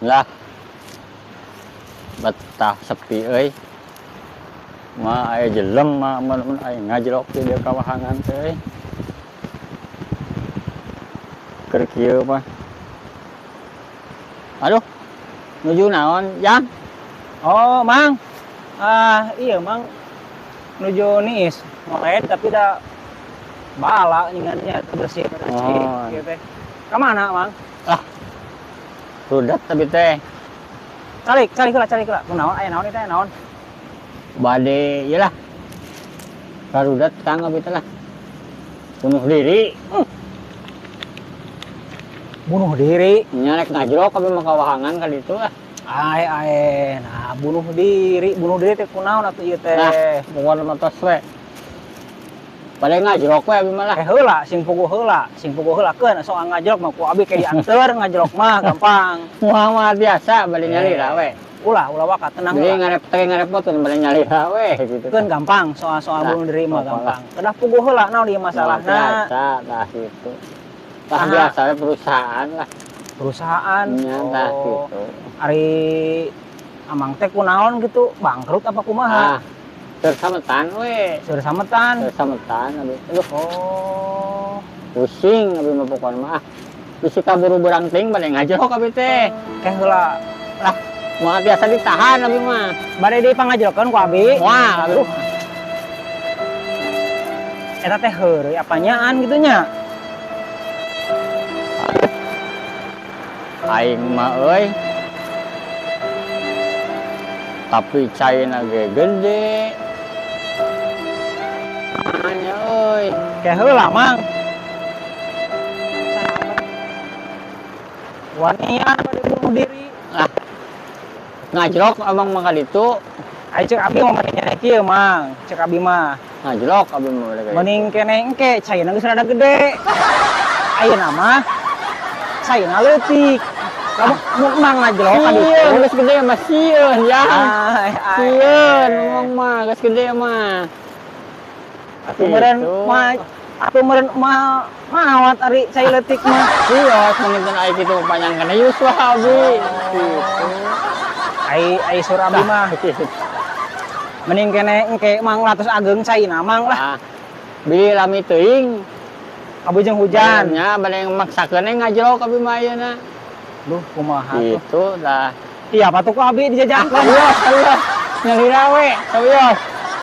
Lah betah sepi euy. Ma aya jelem ma mun aya ngajrok di dieu kawahangan teh euy. Keur kieu mah. Aduh, nuju naon, Jang? Oh, Mang. Iya, Mang. Nuju Niis. Moed tapi dah bala ngingatnya bersih. Oh. Gitu teh. Ka mana, Mang? Rudat tapi teh. Calik heula. Kunaon aya naon teh naon? Bade ieu lah. Karudat kang abi teh lah. Bunuh diri. Bunuh diri. Nya rek ngajrok abi mah kawahangan ka ditu lah. Nah, bunuh diri teh kunaon atuh ieu teh? Nah, pokona mah tos we. Bade ngajrok we abi mah lah. Heula, sing puguh heula keun sok ngajrok mah ku abi ke dianteur ngajrok mah gampang. Muhammad biasa bade nyalira we. Ulah wakat tenang. Jadi ngarepotkeun bade nyalira we gitu. Keun gampang soal bunuh diri mah gampang. Kedah puguh heula naon ieu masalahna. Biasa tah gitu. Tah biasa we perusahaan lah. Perusahaan. Nya tah gitu. Ari amang teh kunaon gitu, bangkrut apa kumaha? Keur sametan we. Seur sametan. Keur sametan abi. Aduh, Oh. pusing abi mah pokona mah. Bisi kaburu berangting bade ngajrok abi teh. Keh heula Lah, moal biasa ditahan abi mah. bade dipangajrokkeun ku abi. Wah, aduh. Eta teh heureuy apanyaan gitu nya? Aing mah euy. Tapi caina ge gede. Anya euy. Keh heula, Mang. Wanian bade bunuh diri. Lah. Ngajrok abang mah ka ditu. Ai cek abi mah mending kieu, Mang. Cek abi mah. Ngajrok abi mah bade ka ditu. Mending kene engke, caina geus rada gede. Ayeuna mah caina leutik. Kamu mau ngajrok ka ditu. Iya, geus gede mah sieun ya. Sieun ngomong mah geus gede mah. Atuh meureun mah maot ari cai leutik mah. Iya, mungkin aya kitu panjang kana Yuswa abi. Gitu. Ai sur abi mah. Mending kene engke mang 100 ageung caina mang lah. Bili lami teuing. Kabujeng hujan. Nya bade maksakeun ngajrok abi mah ayeuna. Duh, kumaha tuh. Gitu dah. Iya, patuh ku abi dijajakan. Allah, nyalira we. Sawios.